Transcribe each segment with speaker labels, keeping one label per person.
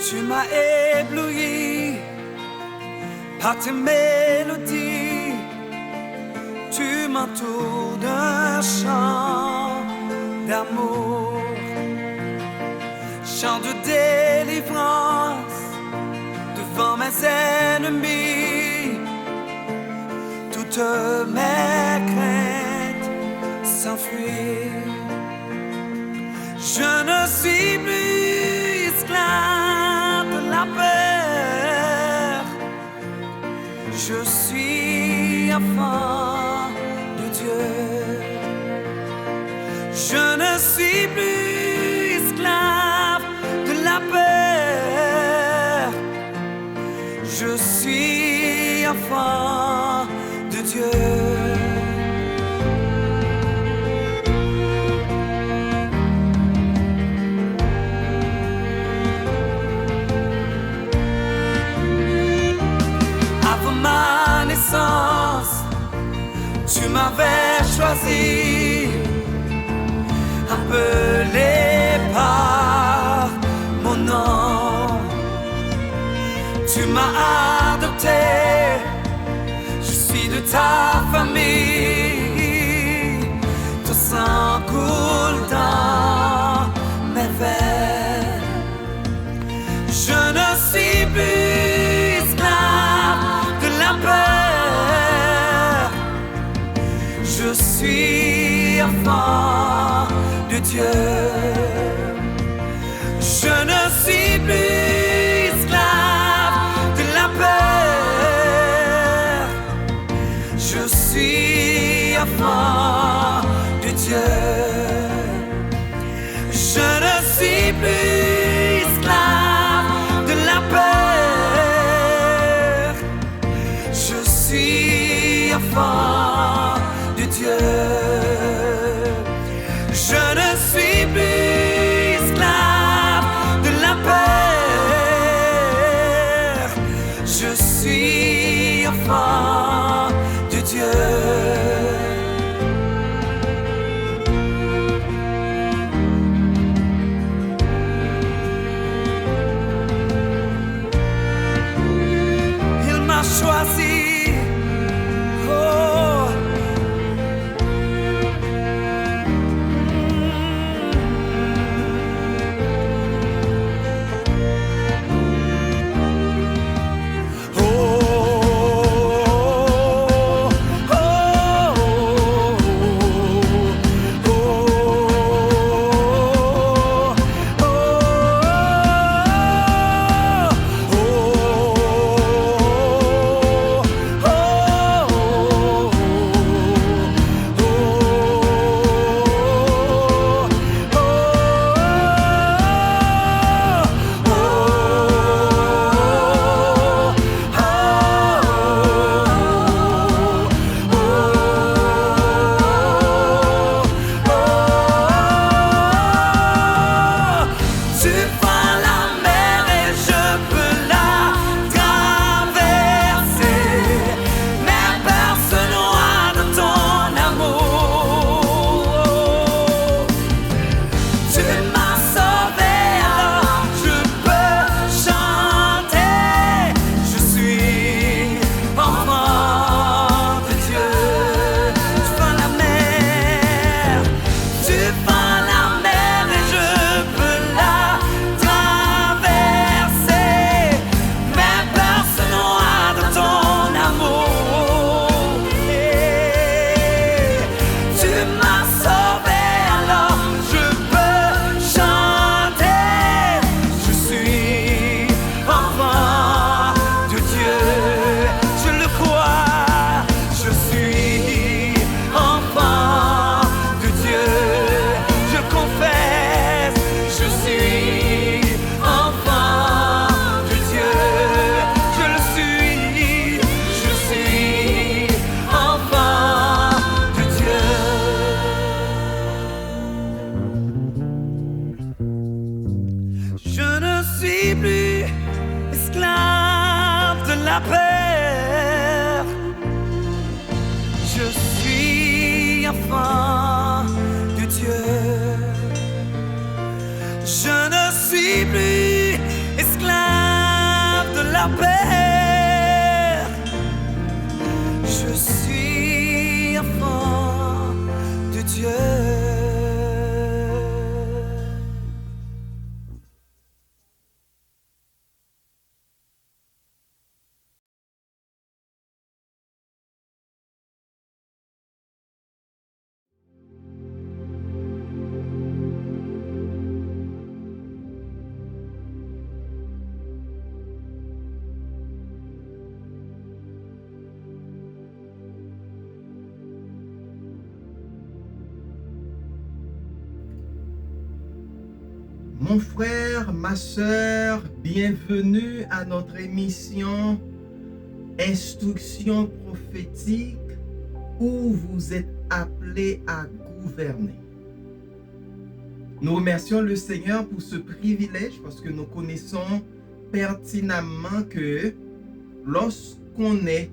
Speaker 1: Tu m'as ébloui par tes mélodies. Tu m'entoures d'un chant d'amour, chant de délivrance devant mes ennemis. Toutes mes craintes s'enfuient. Je ne suis plus esclave de la peur. Je suis enfant de Dieu. Je ne suis plus esclave de la peur. Je suis enfant de Dieu. Ma naissance, tu m'avais choisi, appelé par mon nom. Tu m'as adopté, je suis de ta famille. Ton sang coule dans mes veines. Je ne suis plus esclave de la peur. Je suis enfant de Dieu. Je ne suis plus esclave de la peur. Je suis enfant de Dieu. Je ne suis plus esclave de la peur. Je suis enfant de Dieu. Je ne suis plus esclave de la peur. Je suis enfant de Dieu. Il m'a choisi. peur. Je suis enfant de Dieu. Je ne suis plus esclave.
Speaker 2: Mon frère, ma sœur, bienvenue à notre émission Instruction prophétique où vous êtes appelés à gouverner. Nous remercions le Seigneur pour ce privilège parce que nous connaissons pertinemment que lorsqu'on est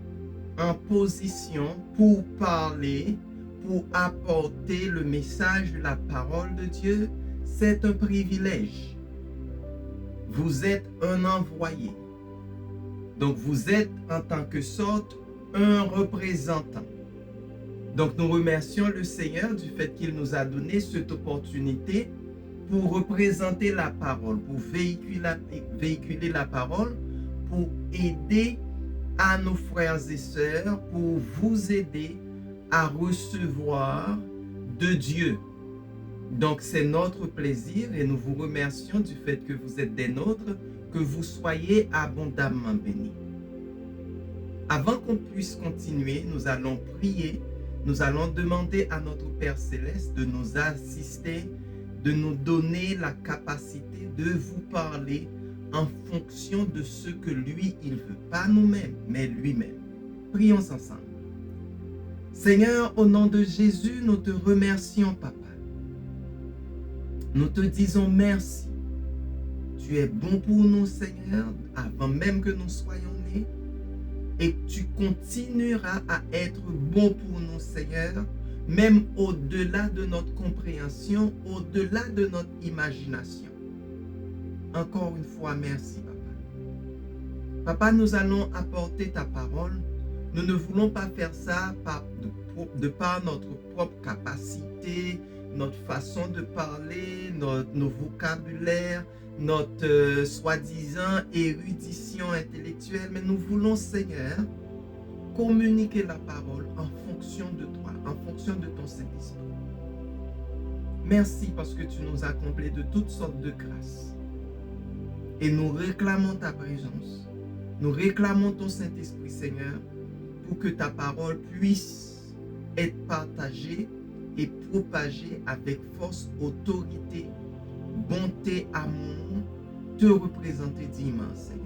Speaker 2: en position pour parler, pour apporter le message de la parole de Dieu, c'est un privilège. Vous êtes un envoyé. Donc vous êtes en tant que sorte un représentant. Donc nous remercions le Seigneur du fait qu'il nous a donné cette opportunité pour représenter la parole, pour véhiculer la parole, pour aider à nos frères et sœurs, pour vous aider à recevoir de Dieu. Donc c'est notre plaisir et nous vous remercions du fait que vous êtes des nôtres, que vous soyez abondamment bénis. Avant qu'on puisse continuer, nous allons prier, nous allons demander à notre Père Céleste de nous assister, de nous donner la capacité de vous parler en fonction de ce que lui, il veut. Pas nous-mêmes, mais lui-même. Prions ensemble. Seigneur, au nom de Jésus, nous te remercions, Papa. Nous te disons merci. Tu es bon pour nous, Seigneur, avant même que nous soyons nés. Et tu continueras à être bon pour nous, Seigneur, même au-delà de notre compréhension, au-delà de notre imagination. Encore une fois, merci, Papa. Papa, nous allons apporter ta parole. Nous ne voulons pas faire ça de par notre propre capacité, notre façon de parler, nos vocabulaires, notre soi-disant érudition intellectuelle, mais nous voulons, Seigneur, communiquer la parole en fonction de toi, en fonction de ton Saint-Esprit. Merci parce que tu nous as comblés de toutes sortes de grâces. Et nous réclamons ta présence. Nous réclamons ton Saint-Esprit, Seigneur, pour que ta parole puisse être partagée et propagée avec force, autorité, bonté, amour, te représenter dignement, Seigneur.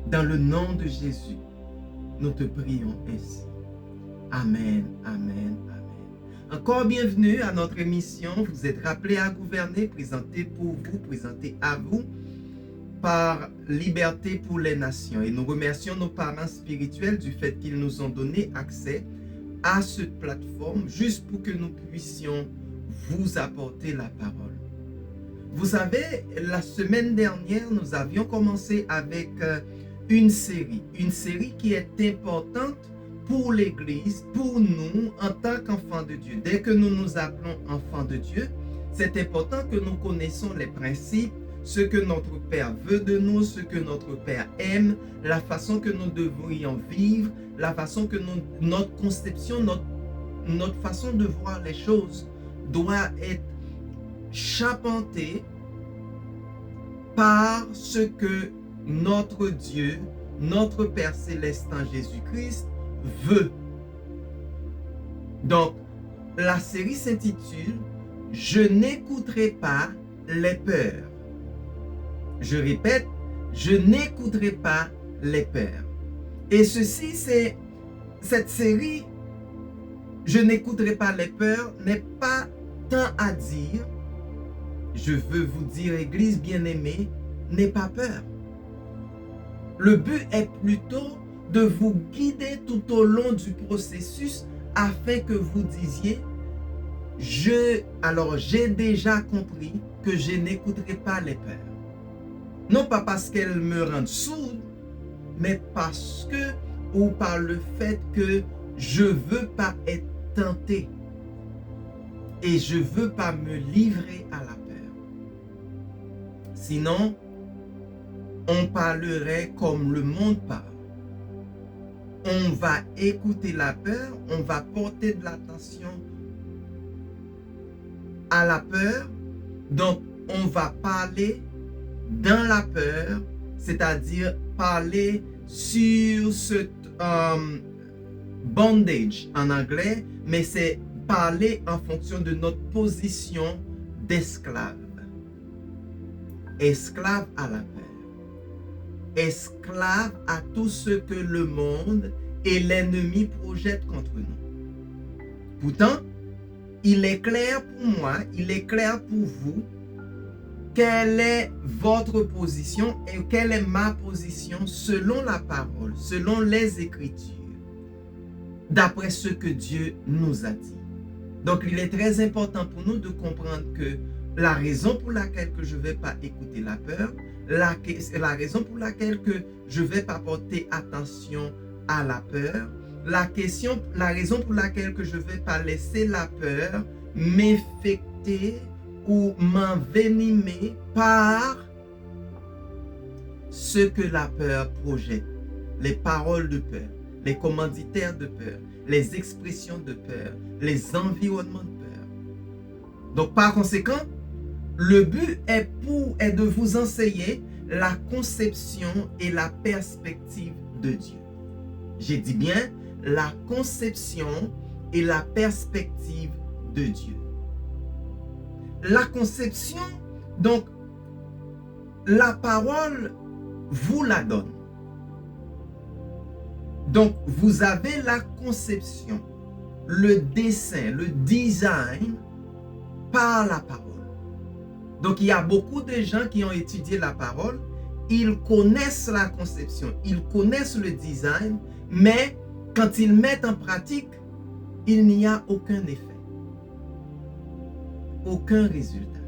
Speaker 2: Dans le nom de Jésus, nous te prions ainsi. Amen, amen, amen. Encore bienvenue à notre émission. Vous êtes rappelés à gouverner, présentée pour vous, présentée à vous par Liberté pour les Nations. Et nous remercions nos parents spirituels du fait qu'ils nous ont donné accès à cette plateforme juste pour que nous puissions vous apporter la parole. Vous savez, la semaine dernière, nous avions commencé avec une série qui est importante pour l'Église, pour nous en tant qu'enfants de Dieu. Dès que nous nous appelons enfants de Dieu, c'est important que nous connaissons les principes, ce que notre Père veut de nous, ce que notre Père aime, la façon que nous devrions vivre, la façon que notre conception, notre façon de voir les choses doit être charpentée par ce que notre Dieu, notre Père Céleste en Jésus-Christ veut. Donc, la série s'intitule « Je n'écouterai pas les peurs ». Je répète, je n'écouterai pas les peurs. Et ceci, c'est cette série, je n'écouterai pas les peurs, n'est pas tant à dire, je veux vous dire, Église bien-aimée, n'aie pas peur. Le but est plutôt de vous guider tout au long du processus afin que vous disiez, j'ai déjà compris que je n'écouterai pas les peurs. Non pas parce qu'elles me rendent sourde, mais parce que, ou par le fait que je ne veux pas être tenté et je ne veux pas me livrer à la peur. Sinon, on parlerait comme le monde parle. On va écouter la peur, on va porter de l'attention à la peur, donc on va parler dans la peur, c'est-à-dire parler sur ce bondage en anglais, mais c'est parler en fonction de notre position d'esclave. Esclave à la peur. Esclave à tout ce que le monde et l'ennemi projettent contre nous. Pourtant, il est clair pour moi, il est clair pour vous, quelle est votre position et quelle est ma position selon la parole, selon les Écritures, d'après ce que Dieu nous a dit. Donc, il est très important pour nous de comprendre que la raison pour laquelle que je ne vais pas écouter la peur, la raison pour laquelle que je ne vais pas porter attention à la peur, la raison pour laquelle que je ne vais pas laisser la peur m'infecter ou m'envenimer par ce que la peur projette, les paroles de peur, les commanditaires de peur, les expressions de peur, les environnements de peur. Donc par conséquent, le but est de vous enseigner la conception et la perspective de Dieu. J'ai dit bien la conception et la perspective de Dieu. La conception, donc, la parole vous la donne. Donc, vous avez la conception, le dessin, le design par la parole. Donc, il y a beaucoup de gens qui ont étudié la parole, ils connaissent la conception, ils connaissent le design, mais quand ils mettent en pratique, il n'y a aucun effet. Aucun résultat.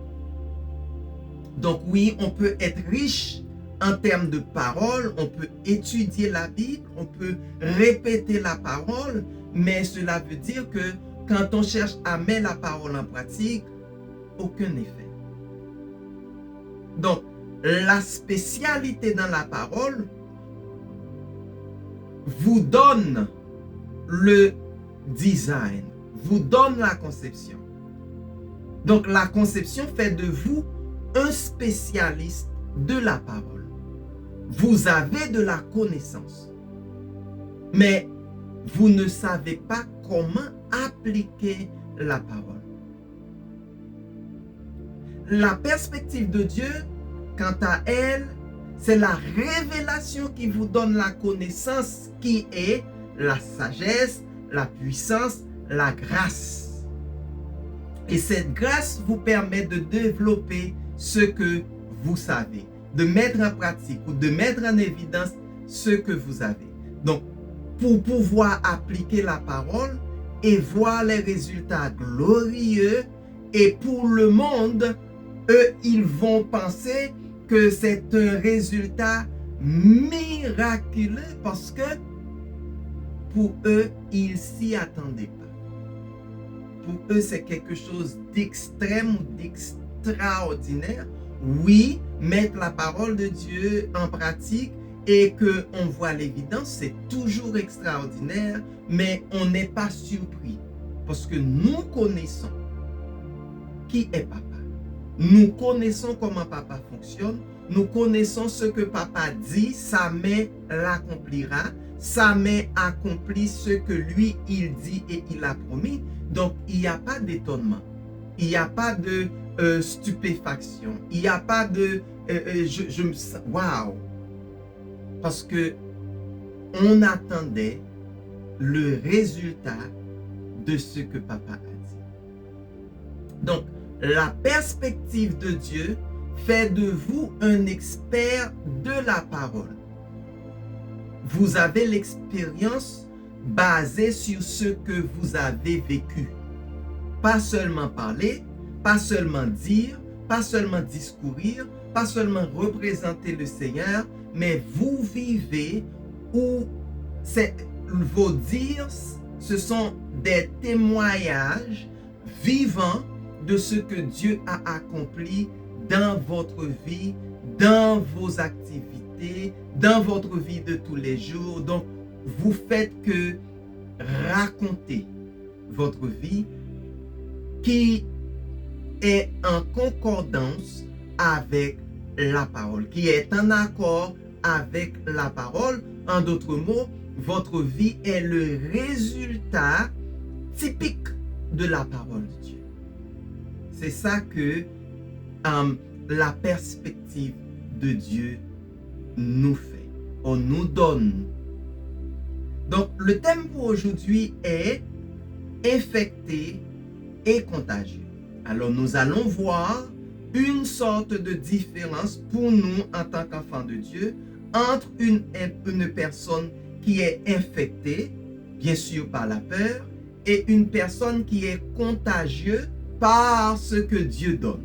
Speaker 2: Donc oui, on peut être riche en termes de parole, on peut étudier la Bible, on peut répéter la parole, mais cela veut dire que quand on cherche à mettre la parole en pratique, aucun effet. Donc, la spécialité dans la parole vous donne le design, vous donne la conception. Donc, la conception fait de vous un spécialiste de la parole. Vous avez de la connaissance, mais vous ne savez pas comment appliquer la parole. La perspective de Dieu, quant à elle, c'est la révélation qui vous donne la connaissance qui est la sagesse, la puissance, la grâce. Et cette grâce vous permet de développer ce que vous savez, de mettre en pratique ou de mettre en évidence ce que vous avez. Donc, pour pouvoir appliquer la parole et voir les résultats glorieux, et pour le monde, eux, ils vont penser que c'est un résultat miraculeux parce que pour eux, ils s'y attendaient pas. Pour eux, c'est quelque chose d'extrême ou d'extraordinaire. Oui, mettre la parole de Dieu en pratique et qu'on voit l'évidence, c'est toujours extraordinaire, mais on n'est pas surpris parce que nous connaissons qui est papa. Nous connaissons comment papa fonctionne. Nous connaissons ce que papa dit, sa main l'accomplira. Sa main accomplit ce que lui, il dit et il a promis. Donc, il n'y a pas d'étonnement. Il n'y a pas de stupéfaction. Il n'y a pas de... je me sens... Waouh! Parce que on attendait le résultat de ce que papa a dit. Donc, la perspective de Dieu fait de vous un expert de la parole. Vous avez l'expérience basée sur ce que vous avez vécu. Pas seulement parler, pas seulement dire, pas seulement discourir, pas seulement représenter le Seigneur, mais vous vivez où vos dires, ce sont des témoignages vivants de ce que Dieu a accompli dans votre vie, dans vos activités, dans votre vie de tous les jours. Donc, vous faites que raconter votre vie qui est en concordance avec la parole, qui est en accord avec la parole. En d'autres mots, votre vie est le résultat typique de la parole de Dieu. C'est ça que la perspective de Dieu nous fait, on nous donne. Donc, le thème pour aujourd'hui est infecté et contagieux. Alors, nous allons voir une sorte de différence pour nous en tant qu'enfants de Dieu entre une personne qui est infectée, bien sûr par la peur, et une personne qui est contagieuse par ce que Dieu donne.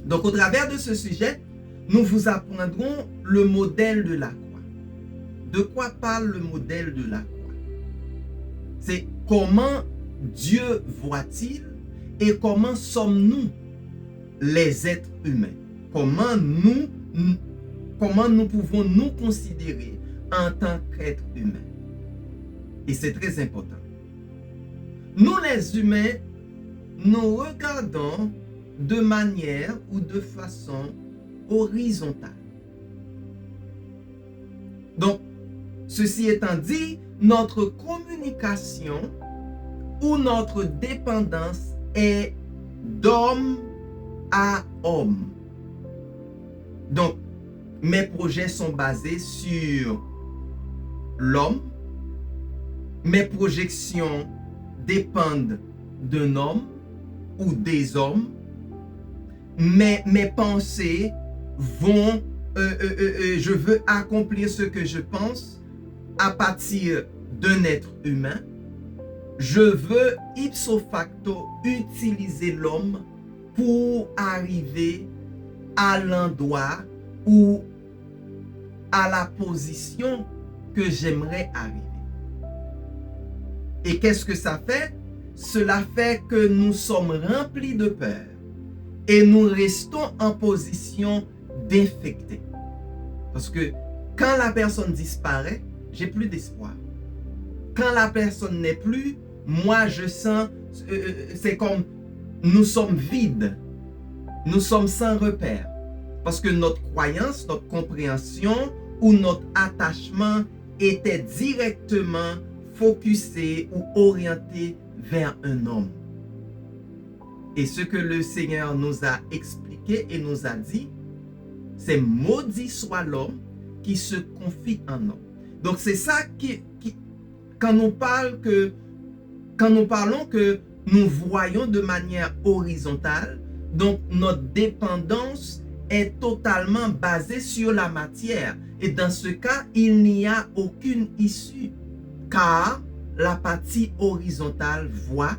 Speaker 2: Donc, au travers de ce sujet, nous vous apprendrons le modèle de la croix. De quoi parle le modèle de la croix? C'est comment Dieu voit-il et comment sommes-nous les êtres humains? Comment nous pouvons nous considérer en tant qu'êtres humains? Et c'est très important. Nous les humains, nous regardons de manière ou de façon horizontale. Donc, ceci étant dit, notre communication ou notre dépendance est d'homme à homme. Donc, mes projets sont basés sur l'homme. Mes projections dépendent d'un homme ou des hommes. Mes pensées vont, je veux accomplir ce que je pense à partir d'un être humain. Je veux ipso facto utiliser l'homme pour arriver à l'endroit ou à la position que j'aimerais arriver. Et qu'est-ce que ça fait? Cela fait que nous sommes remplis de peur et nous restons en position d'infecté. Parce que quand la personne disparaît, j'ai plus d'espoir. Quand la personne n'est plus, moi je sens, c'est comme nous sommes vides. Nous sommes sans repère. Parce que notre croyance, notre compréhension ou notre attachement était directement focusé ou orienté vers un homme. Et ce que le Seigneur nous a expliqué et nous a dit, c'est maudit soit l'homme qui se confie en homme. Donc c'est ça quand nous parlons que nous voyons de manière horizontale, donc notre dépendance est totalement basée sur la matière. Et dans ce cas, il n'y a aucune issue. Car la partie horizontale voit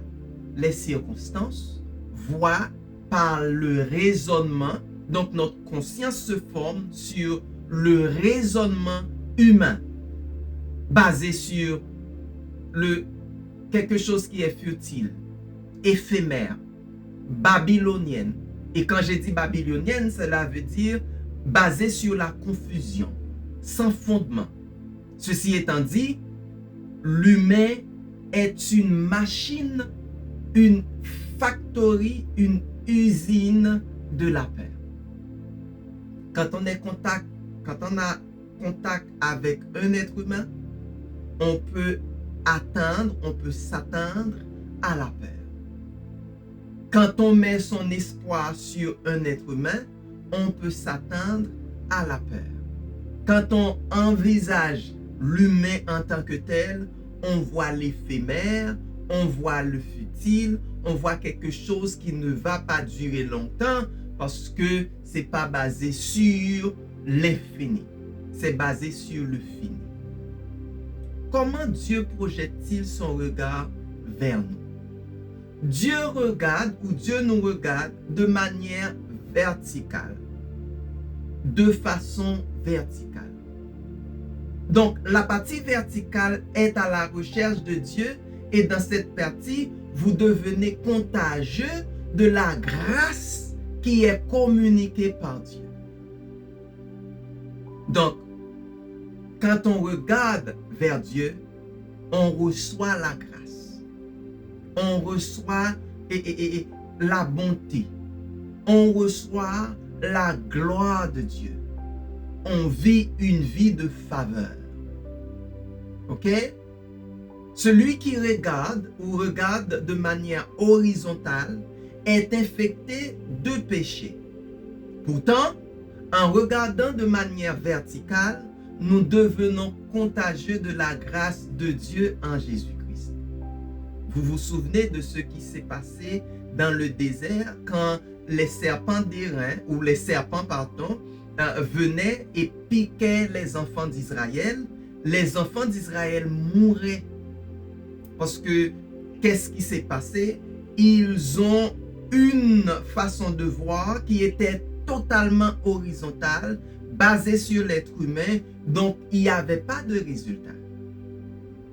Speaker 2: les circonstances, voit par le raisonnement. Donc notre conscience se forme sur le raisonnement humain, basé sur quelque chose qui est futile, éphémère, babylonienne. Et quand j'ai dit babylonienne, cela veut dire basé sur la confusion, sans fondement. Ceci étant dit, l'humain est une machine, une factory, une usine de la peur. Quand on a contact avec un être humain, on peut s'attendre à la peur. Quand on met son espoir sur un être humain, on peut s'attendre à la peur. Quand on envisage l'humain en tant que tel, on voit l'éphémère, on voit le futile, on voit quelque chose qui ne va pas durer longtemps parce que c'est pas basé sur l'infini, c'est basé sur le fini. Comment Dieu projette-t-il son regard vers nous? Dieu nous regarde de manière verticale, de façon verticale. Donc, la partie verticale est à la recherche de Dieu et dans cette partie, vous devenez contagieux de la grâce qui est communiquée par Dieu. Donc, quand on regarde vers Dieu, on reçoit la grâce. On reçoit la bonté. On reçoit la gloire de Dieu. On vit une vie de faveur. Ok? Celui qui regarde de manière horizontale est infecté de péché. Pourtant, en regardant de manière verticale, nous devenons contagieux de la grâce de Dieu en Jésus-Christ. Vous vous souvenez de ce qui s'est passé dans le désert quand les serpents d'airain, ou les serpents, pardon, venaient et piquaient les enfants d'Israël. Les enfants d'Israël mouraient. Parce que, qu'est-ce qui s'est passé? Ils ont une façon de voir qui était totalement horizontale, basée sur l'être humain, donc il n'y avait pas de résultat.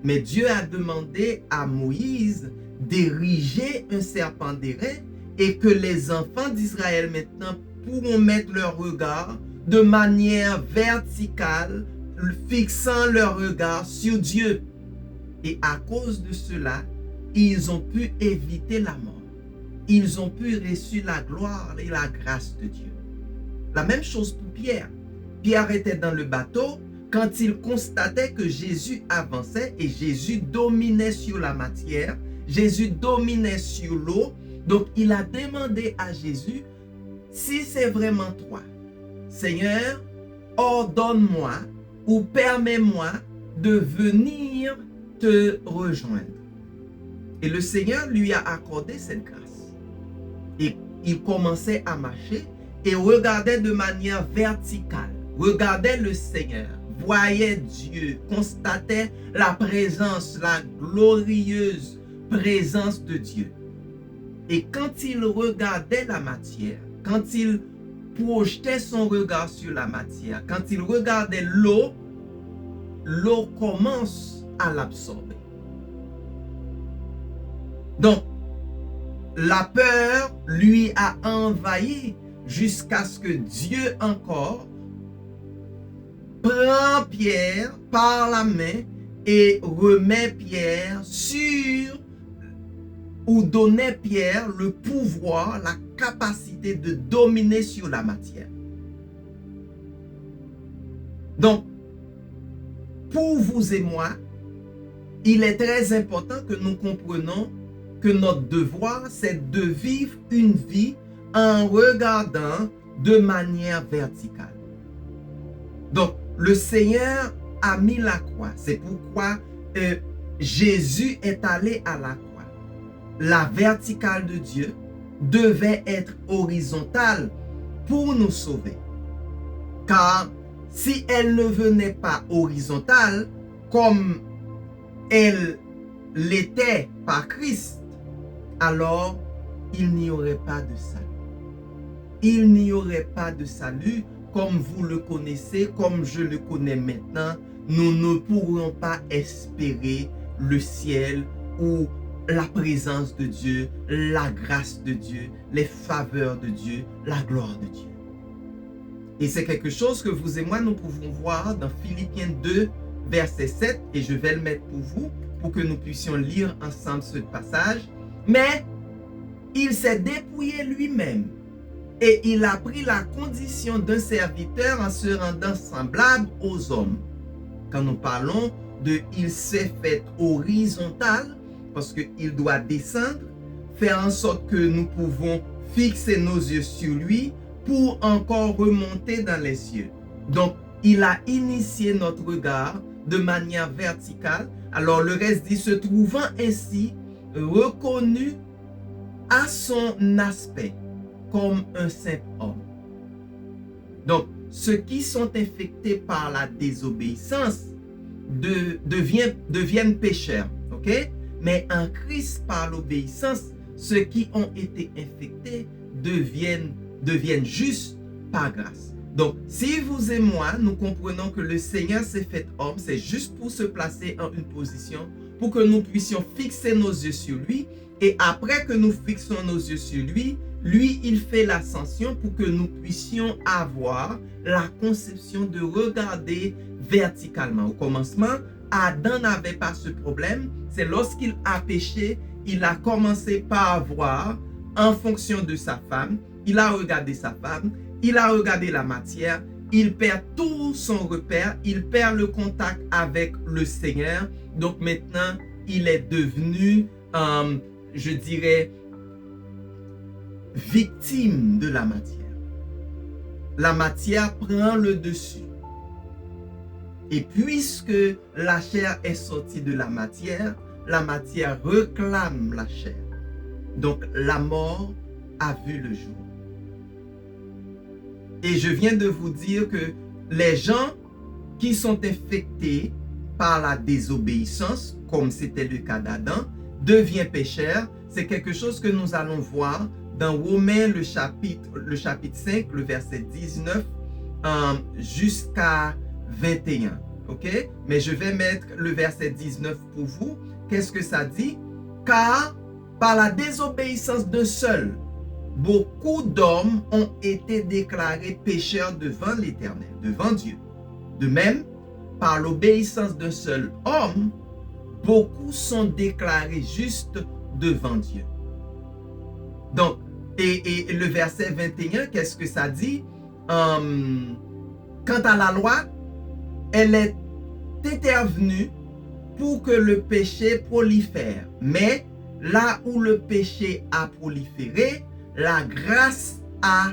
Speaker 2: Mais Dieu a demandé à Moïse d'ériger un serpent d'airain et que les enfants d'Israël maintenant pourront mettre leur regard de manière verticale, fixant leur regard sur Dieu. Et à cause de cela, ils ont pu éviter la mort. Ils ont pu recevoir la gloire et la grâce de Dieu. La même chose pour Pierre. Pierre était dans le bateau quand il constatait que Jésus avançait et Jésus dominait sur la matière, Jésus dominait sur l'eau. Donc il a demandé à Jésus, si c'est vraiment toi, Seigneur, ordonne-moi ou permets-moi de venir te rejoindre. Et le Seigneur lui a accordé cette grâce. Et il commençait à marcher et regardait de manière verticale, regardait le Seigneur, voyait Dieu, constatait la présence, la glorieuse présence de Dieu. Et quand il regardait la matière, quand il projetait son regard sur la matière, quand il regardait l'eau, l'eau commence à l'absorber. Donc, la peur lui a envahi jusqu'à ce que Dieu encore prend Pierre par la main et remet Pierre sur, ou donnait Pierre le pouvoir, la capacité de dominer sur la matière. Donc, pour vous et moi, il est très important que nous comprenions que notre devoir, c'est de vivre une vie en regardant de manière verticale. Donc, le Seigneur a mis la croix. C'est pourquoi Jésus est allé à la croix. La verticale de Dieu devait être horizontale pour nous sauver. Car si elle ne venait pas horizontale, comme elle l'était par Christ, alors il n'y aurait pas de salut. Il n'y aurait pas de salut comme vous le connaissez, comme je le connais maintenant. Nous ne pourrons pas espérer le ciel ou la présence de Dieu, la grâce de Dieu, les faveurs de Dieu, la gloire de Dieu. Et c'est quelque chose que vous et moi, nous pouvons voir dans Philippiens 2, verset 7, et je vais le mettre pour vous, pour que nous puissions lire ensemble ce passage. Mais il s'est dépouillé lui-même et il a pris la condition d'un serviteur en se rendant semblable aux hommes. Quand nous parlons de il s'est fait horizontal, parce qu'il doit descendre, faire en sorte que nous pouvons fixer nos yeux sur lui pour encore remonter dans les cieux. Donc, il a initié notre regard de manière verticale. Alors, le reste dit, se trouvant ainsi reconnu à son aspect comme un simple homme. Donc, ceux qui sont infectés par la désobéissance deviennent pécheurs. Ok? Mais en Christ, par l'obéissance, ceux qui ont été infectés deviennent justes par grâce. Donc, si vous et moi, nous comprenons que le Seigneur s'est fait homme, c'est juste pour se placer en une position, pour que nous puissions fixer nos yeux sur lui. Et après que nous fixons nos yeux sur lui, lui, il fait l'ascension pour que nous puissions avoir la conception de regarder verticalement. Au commencement, Adam n'avait pas ce problème. C'est lorsqu'il a péché, il a commencé par voir en fonction de sa femme. Il a regardé sa femme, il a regardé la matière, il perd tout son repère, il perd le contact avec le Seigneur. Donc maintenant, il est devenu, je dirais, victime de la matière. La matière prend le dessus. Et puisque la chair est sortie de la matière réclame la chair. Donc la mort a vu le jour. Et je viens de vous dire que les gens qui sont infectés par la désobéissance, comme c'était le cas d'Adam, deviennent pécheurs. C'est quelque chose que nous allons voir dans Romains le chapitre 5, le verset 19 jusqu'à 21. Ok? Mais je vais mettre le verset 19 pour vous. Qu'est-ce que ça dit? Car par la désobéissance d'un seul, beaucoup d'hommes ont été déclarés pécheurs devant l'Éternel, devant Dieu. De même, par l'obéissance d'un seul homme, beaucoup sont déclarés justes devant Dieu. Donc, et le verset 21, qu'est-ce que ça dit? Quant à la loi, elle est intervenue pour que le péché prolifère. Mais là où le péché a proliféré, la grâce a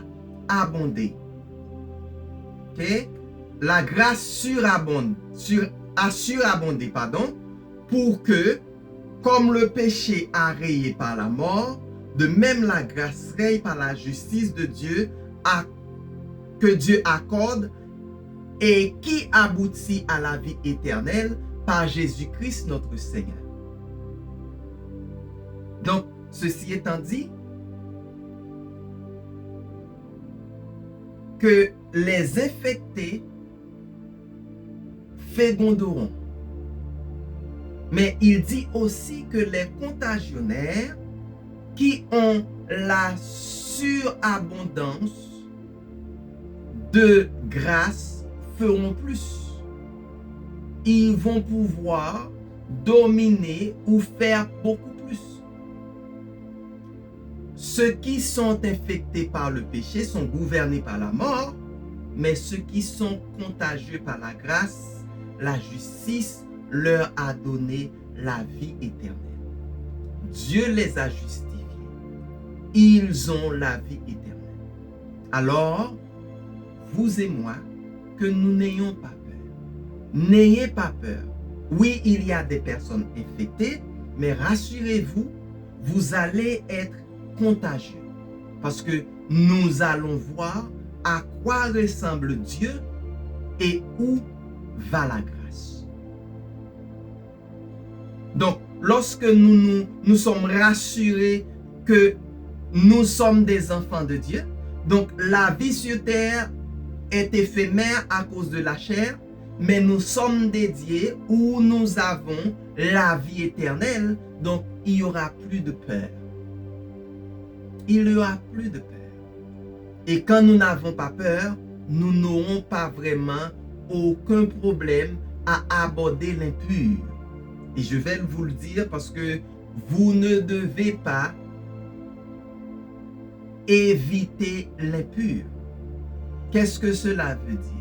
Speaker 2: abondé. Okay? La grâce a surabondé, pour que, comme le péché a rayé par la mort, de même la grâce raye par la justice de Dieu que Dieu accorde et qui aboutit à la vie éternelle par Jésus-Christ notre Seigneur. Donc, ceci étant dit, que les infectés féconderont. Mais il dit aussi que les contagionnaires qui ont la surabondance de grâce feront plus. Ils vont pouvoir dominer ou faire beaucoup plus. Ceux qui sont infectés par le péché sont gouvernés par la mort, mais ceux qui sont contagieux par la grâce, la justice leur a donné la vie éternelle. Dieu les a justifiés. Ils ont la vie éternelle. Alors, vous et moi, que nous n'ayons pas peur. N'ayez pas peur. Oui, il y a des personnes infectées, mais rassurez-vous, vous allez être contagieux. Parce que nous allons voir à quoi ressemble Dieu et où va la grâce. Donc, lorsque nous sommes rassurés que nous sommes des enfants de Dieu, donc la vie sur terre est éphémère à cause de la chair, mais nous sommes dédiés où nous avons la vie éternelle, donc il n'y aura plus de peur. Il n'y aura plus de peur. Et quand nous n'avons pas peur, nous n'aurons pas vraiment aucun problème à aborder l'impur. Et je vais vous le dire parce que vous ne devez pas éviter l'impur. Qu'est-ce que cela veut dire?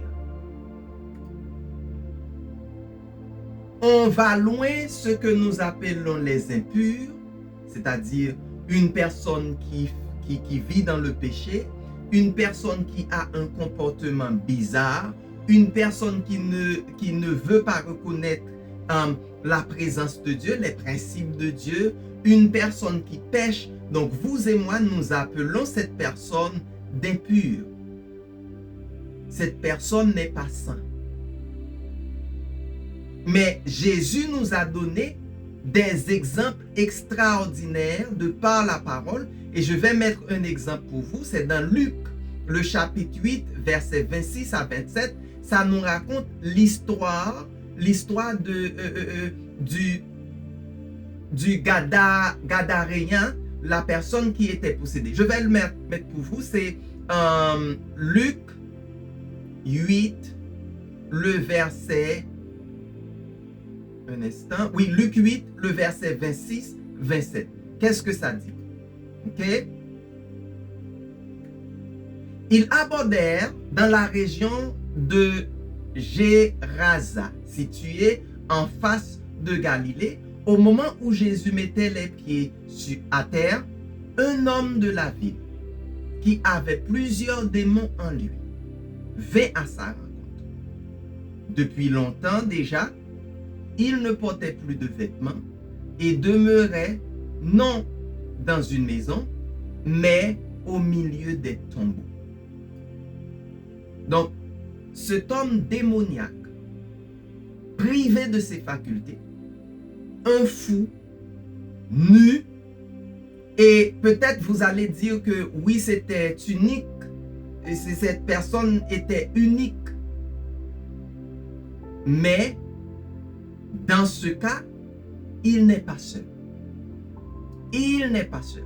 Speaker 2: On va loin ce que nous appelons les impurs, c'est-à-dire une personne qui vit dans le péché, une personne qui a un comportement bizarre, une personne qui ne veut pas reconnaître la présence de Dieu, les principes de Dieu, une personne qui pêche. Donc vous et moi, nous appelons cette personne d'impure. Cette personne n'est pas sainte. Mais Jésus nous a donné des exemples extraordinaires de par la parole. Et je vais mettre un exemple pour vous. C'est dans Luc, le chapitre 8, versets 26 à 27. Ça nous raconte l'histoire du Gadaréen, la personne qui était possédée. Je vais le mettre pour vous. C'est Luc 8, le verset... Un instant. Oui, Luc 8, le verset 26, 27. Qu'est-ce que ça dit? Ok? Ils abordèrent dans la région de Gérasa, située en face de Galilée. Au moment où Jésus mettait les pieds à terre, un homme de la ville, qui avait plusieurs démons en lui, vint à sa rencontre. Depuis longtemps déjà, il ne portait plus de vêtements et demeurait non dans une maison, mais au milieu des tombeaux. Donc, cet homme démoniaque, privé de ses facultés, un fou, nu, et peut-être vous allez dire que oui, c'était unique, et cette personne était unique. Mais, dans ce cas, il n'est pas seul. Il n'est pas seul.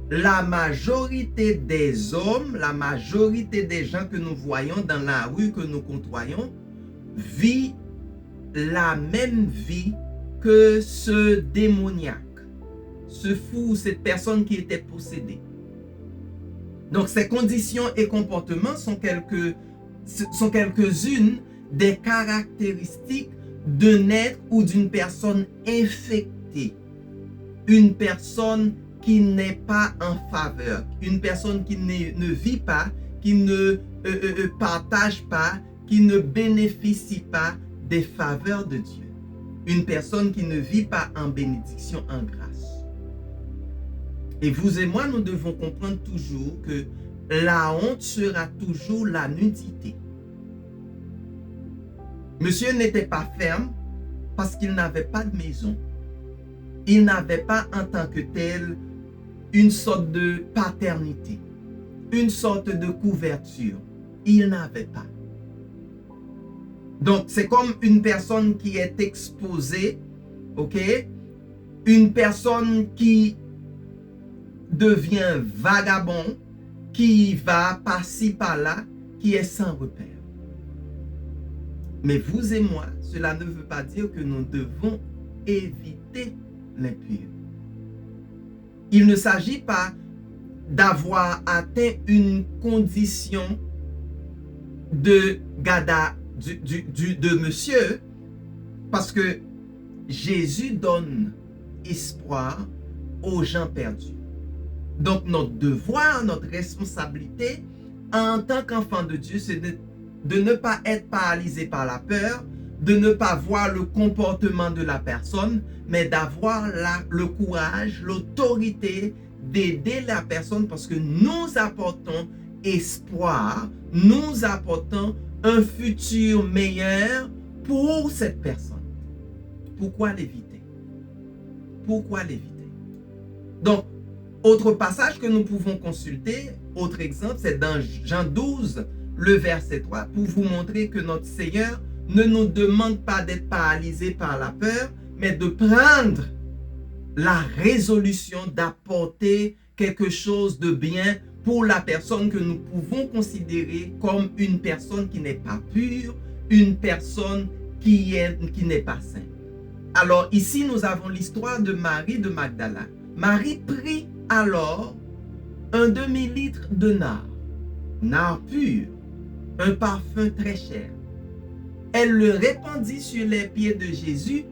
Speaker 2: La majorité des hommes, la majorité des gens que nous voyons dans la rue, que nous côtoyons, vit la même vie que ce démoniaque, ce fou, cette personne qui était possédée. Donc, ces conditions et comportements sont quelques-unes des caractéristiques d'un être ou d'une personne infectée. Une personne qui n'est pas en faveur, une personne qui ne vit pas, qui ne partage pas, qui ne bénéficie pas des faveurs de Dieu. Une personne qui ne vit pas en bénédiction, en grâce. Et vous et moi, nous devons comprendre toujours que la honte sera toujours la nudité. Monsieur n'était pas ferme parce qu'il n'avait pas de maison. Il n'avait pas en tant que tel une sorte de paternité, une sorte de couverture. Il n'avait pas. Donc, c'est comme une personne qui est exposée, ok? Une personne qui devient vagabond, qui va par-ci, par-là, qui est sans repère. Mais vous et moi, cela ne veut pas dire que nous devons éviter l'impur. Il ne s'agit pas d'avoir atteint une condition de gada, de monsieur, parce que Jésus donne espoir aux gens perdus. Donc notre devoir, notre responsabilité en tant qu'enfant de Dieu, c'est de ne pas être paralysé par la peur, de ne pas voir le comportement de la personne, mais d'avoir le courage, l'autorité d'aider la personne parce que nous apportons espoir, nous apportons un futur meilleur pour cette personne. Pourquoi l'éviter? Pourquoi l'éviter? Donc, autre passage que nous pouvons consulter, autre exemple, c'est dans Jean 12, le verset 3, pour vous montrer que notre Seigneur ne nous demande pas d'être paralysés par la peur, mais de prendre la résolution d'apporter quelque chose de bien pour la personne que nous pouvons considérer comme une personne qui n'est pas pure, une personne qui n'est pas sainte. Alors ici, nous avons l'histoire de Marie de Magdala. Marie prit alors un demi-litre de nard pur, un parfum très cher. Elle le répandit sur les pieds de Jésus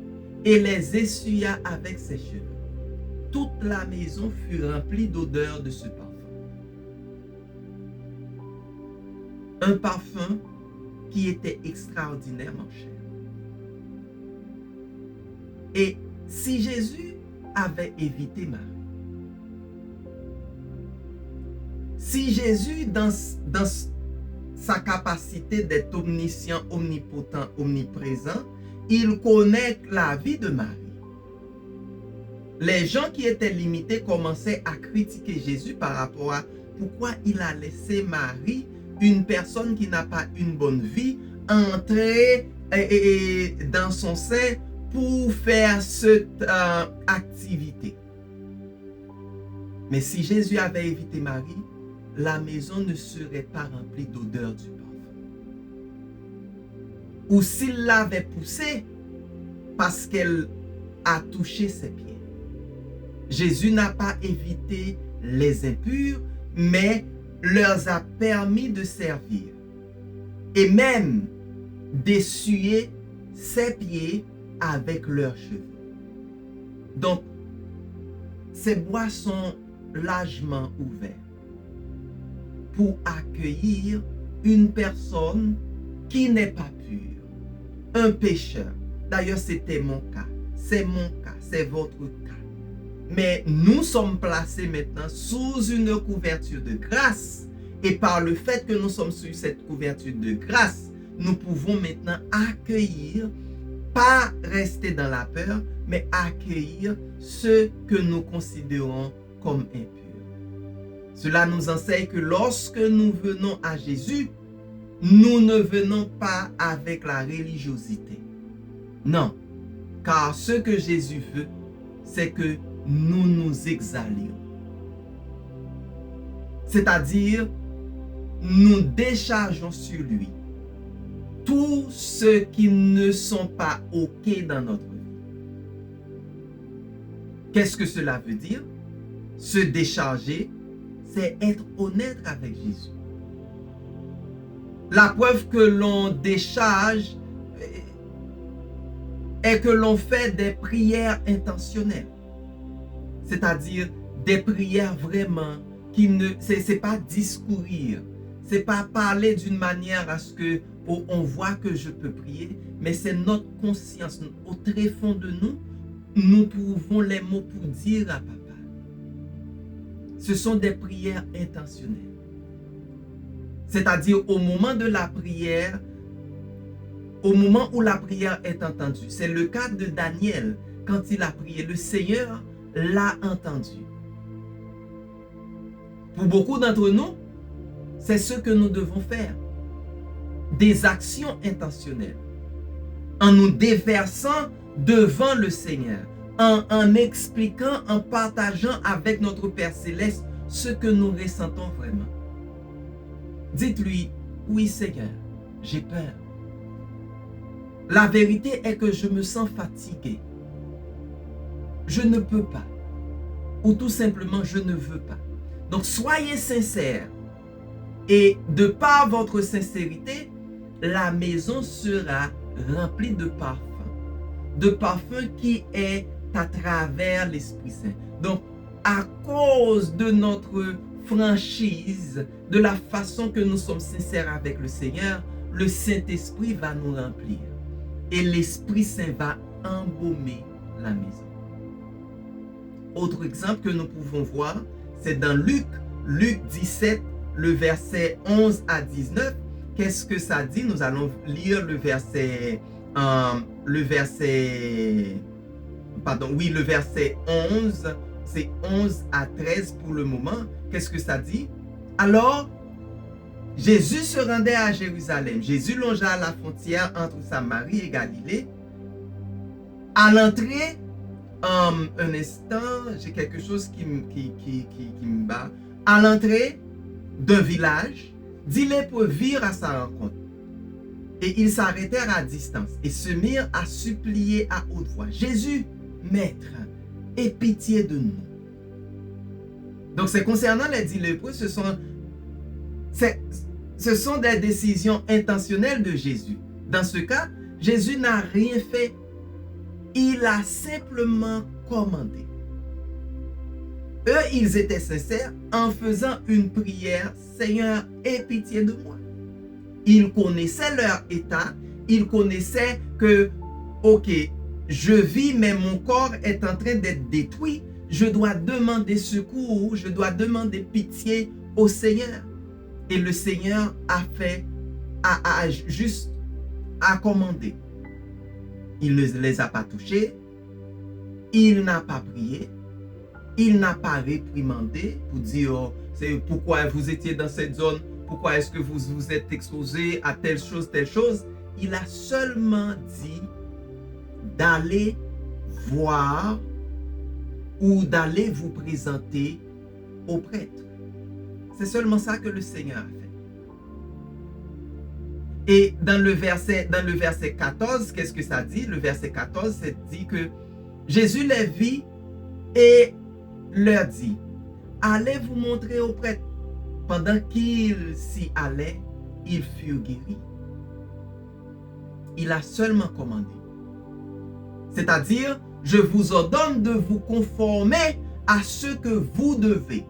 Speaker 2: et les essuya avec ses cheveux. Toute la maison fut remplie d'odeur de ce parfum. Un parfum qui était extraordinairement cher. Et si Jésus avait évité Marie, si Jésus, dans sa capacité d'être omniscient, omnipotent, omniprésent, il connaît la vie de Marie. Les gens qui étaient limités commençaient à critiquer Jésus par rapport à pourquoi il a laissé Marie, une personne qui n'a pas une bonne vie, entrer dans son sein pour faire cette activité. Mais si Jésus avait évité Marie, la maison ne serait pas remplie d'odeur du parfum. Ou s'il l'avait poussée parce qu'elle a touché ses pieds. Jésus n'a pas évité les impurs, mais leur a permis de servir. Et même d'essuyer ses pieds avec leurs cheveux. Donc, ces bois sont largement ouverts. pour accueillir une personne qui n'est pas pure, un pécheur. D'ailleurs, c'était mon cas, c'est mon cas, c'est votre cas. Mais nous sommes placés maintenant sous une couverture de grâce. Et par le fait que nous sommes sous cette couverture de grâce, nous pouvons maintenant accueillir, pas rester dans la peur, mais accueillir ceux que nous considérons comme impurs. Cela nous enseigne que lorsque nous venons à Jésus, nous ne venons pas avec la religiosité. Non, car ce que Jésus veut, c'est que nous nous exalions. C'est-à-dire, nous déchargeons sur lui tous ceux qui ne sont pas OK dans notre vie. Qu'est-ce que cela veut dire? Se décharger, c'est être honnête avec Jésus. La preuve que l'on décharge est que l'on fait des prières intentionnelles. C'est-à-dire des prières vraiment qui ne... C'est pas discourir. C'est pas parler d'une manière à ce que on voit que je peux prier, mais c'est notre conscience. Au très fond de nous, nous trouvons les mots pour dire à papa. Ce sont des prières intentionnelles. C'est-à-dire au moment de la prière, au moment où la prière est entendue. C'est le cas de Daniel. Quand il a prié, le Seigneur l'a entendu. Pour beaucoup d'entre nous, c'est ce que nous devons faire. Des actions intentionnelles. En nous déversant devant le Seigneur. En expliquant, en partageant avec notre Père Céleste ce que nous ressentons vraiment. Dites-lui, oui Seigneur, j'ai peur. La vérité est que je me sens fatigué. Je ne peux pas. Ou tout simplement, je ne veux pas. Donc, soyez sincères. Et de par votre sincérité, la maison sera remplie de parfum. De parfum qui est à travers l'Esprit Saint. Donc, à cause de notre franchise, de la façon que nous sommes sincères avec le Seigneur, le Saint-Esprit va nous remplir. Et l'Esprit Saint va embaumer la maison. Autre exemple que nous pouvons voir, c'est dans Luc 17, le verset 11 à 19. Qu'est-ce que ça dit? Nous allons lire le verset 11. C'est 11 à 13 pour le moment. Qu'est-ce que ça dit? Alors, Jésus se rendait à Jérusalem. Jésus longea la frontière entre Samarie et Galilée. À l'entrée, un instant, j'ai quelque chose qui me bat. À l'entrée d'un village, 10 lépreux virent à sa rencontre. Et ils s'arrêtèrent à distance et se mirent à supplier à haute voix. Jésus, Maître, aie pitié de nous. Donc, c'est concernant les 10 lépreux, ce sont des décisions intentionnelles de Jésus. Dans ce cas, Jésus n'a rien fait. Il a simplement commandé. Eux, ils étaient sincères en faisant une prière. Seigneur, aie pitié de moi. Ils connaissaient leur état. Ils connaissaient que, ok, je vis, mais mon corps est en train d'être détruit. Je dois demander secours. Je dois demander pitié au Seigneur. Et le Seigneur a commandé. Il ne les a pas touchés. Il n'a pas prié. Il n'a pas réprimandé pour dire c'est pourquoi vous étiez dans cette zone, pourquoi est-ce que vous vous êtes exposé à telle chose, telle chose. Il a seulement dit d'aller voir ou d'aller vous présenter au prêtre. C'est seulement ça que le Seigneur a fait. Et dans le verset 14, qu'est-ce que ça dit? Le verset 14, c'est dit que Jésus les vit et leur dit, allez vous montrer au prêtre. Pendant qu'ils s'y allaient, ils furent guéris. Il a seulement commandé. C'est-à-dire, je vous ordonne de vous conformer à ce que vous devez.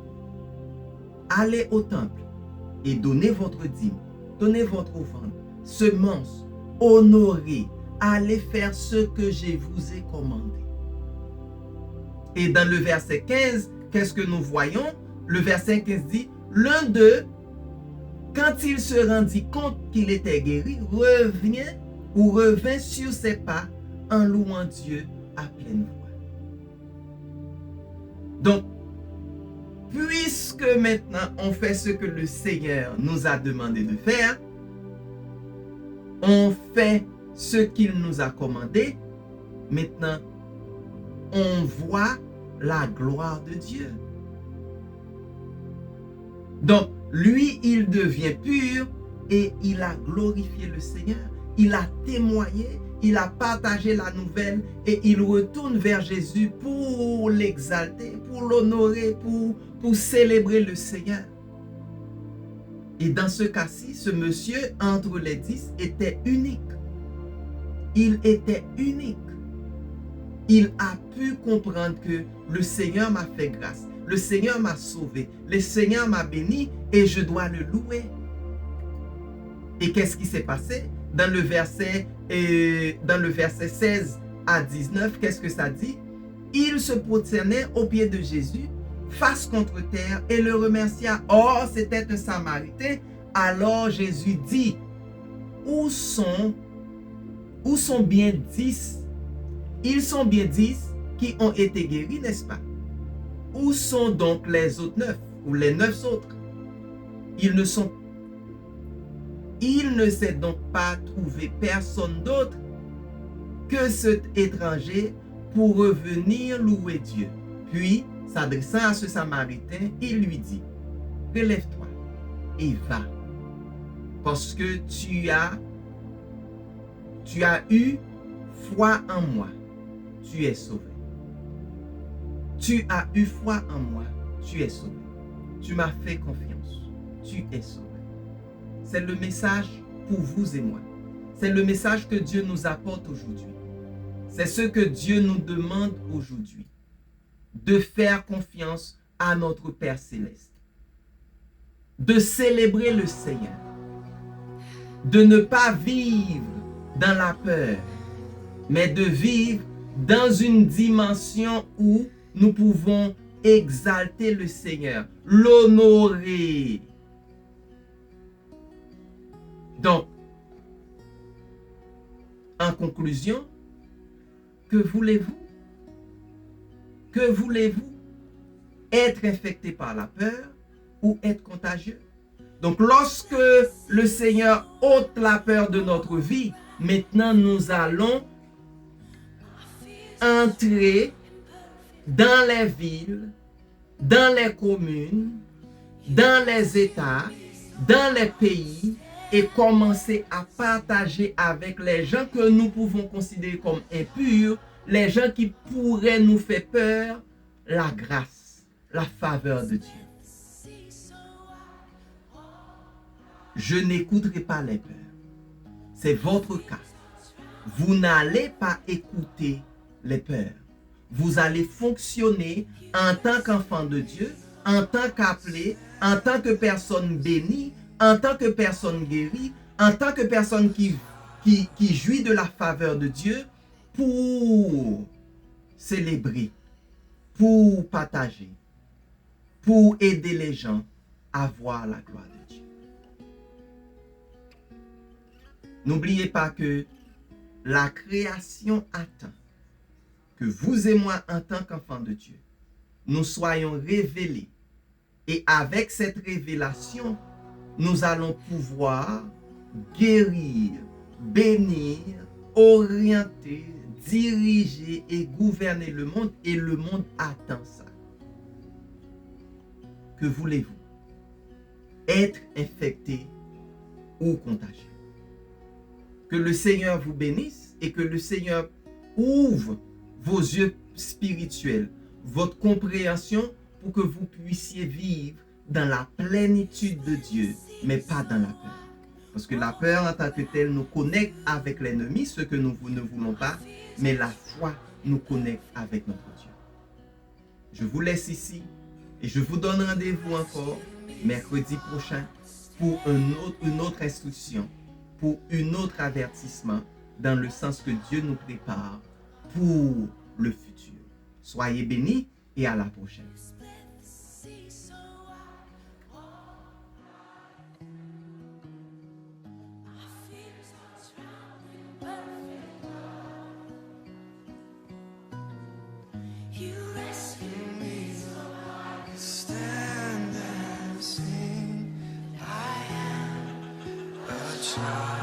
Speaker 2: Aller au temple et donnez votre dîme, donnez votre offrande, semence, honorez, allez faire ce que je vous ai commandé. Et dans le verset 15, qu'est-ce que nous voyons? Le verset 15 dit, l'un d'eux, quand il se rendit compte qu'il était guéri, revint sur ses pas en louant Dieu à pleine voix. Donc, puisque maintenant on fait ce que le Seigneur nous a demandé de faire, on fait ce qu'il nous a commandé, maintenant on voit la gloire de Dieu. Donc, lui, il devient pur et il a glorifié le Seigneur. Il a témoigné, il a partagé la nouvelle et il retourne vers Jésus pour l'exalter, pour l'honorer, pour célébrer le Seigneur. Et dans ce cas-ci, ce monsieur, entre les 10, était unique. Il était unique. Il a pu comprendre que le Seigneur m'a fait grâce. Le Seigneur m'a sauvé. Le Seigneur m'a béni et je dois le louer. Et qu'est-ce qui s'est passé? Dans le verset 16 à 19, qu'est-ce que ça dit? Il se prosternait aux pieds de Jésus, face contre terre, et le remercia. Or, c'était un Samaritain. Alors Jésus dit, où sont bien 10? Ils sont bien 10 qui ont été guéris, n'est-ce pas? Où sont donc les autres 9 ou les 9 autres? Il ne s'est donc pas trouvé personne d'autre que cet étranger pour revenir louer Dieu. Puis, s'adressant à ce Samaritain, il lui dit, relève-toi et va, parce que tu as eu foi en moi, tu es sauvé. Tu as eu foi en moi, tu es sauvé. Tu m'as fait confiance, tu es sauvé. C'est le message pour vous et moi. C'est le message que Dieu nous apporte aujourd'hui. C'est ce que Dieu nous demande aujourd'hui. De faire confiance à notre Père Céleste. De célébrer le Seigneur. De ne pas vivre dans la peur, mais de vivre dans une dimension où nous pouvons exalter le Seigneur, l'honorer. Donc, en conclusion, que voulez-vous? Que voulez-vous? Être infecté par la peur ou être contagieux? Donc, lorsque le Seigneur ôte la peur de notre vie, maintenant nous allons entrer dans les villes, dans les communes, dans les États, dans les pays et commencer à partager avec les gens que nous pouvons considérer comme impurs, les gens qui pourraient nous faire peur, la grâce, la faveur de Dieu. Je n'écouterai pas les peurs. C'est votre cas. Vous n'allez pas écouter les peurs. Vous allez fonctionner en tant qu'enfant de Dieu, en tant qu'appelé, en tant que personne bénie, en tant que personne guérie, en tant que personne qui jouit de la faveur de Dieu pour célébrer, pour partager, pour aider les gens à voir la gloire de Dieu. N'oubliez pas que la création attend que vous et moi, en tant qu'enfants de Dieu, nous soyons révélés. Et avec cette révélation, nous allons pouvoir guérir, bénir, orienter, diriger et gouverner le monde. Et le monde attend ça. Que voulez-vous? Être infecté ou contagieux? Que le Seigneur vous bénisse et que le Seigneur ouvre vos yeux spirituels, votre compréhension pour que vous puissiez vivre dans la plénitude de Dieu, mais pas dans la peur. Parce que la peur en tant que telle nous connecte avec l'ennemi, ce que nous ne voulons pas, mais la foi nous connecte avec notre Dieu. Je vous laisse ici et je vous donne rendez-vous encore mercredi prochain pour une autre instruction, pour un autre avertissement, dans le sens que Dieu nous prépare pour le futur. Soyez bénis et à la prochaine.
Speaker 1: You rescue me, so I can stand and sing. I am a child.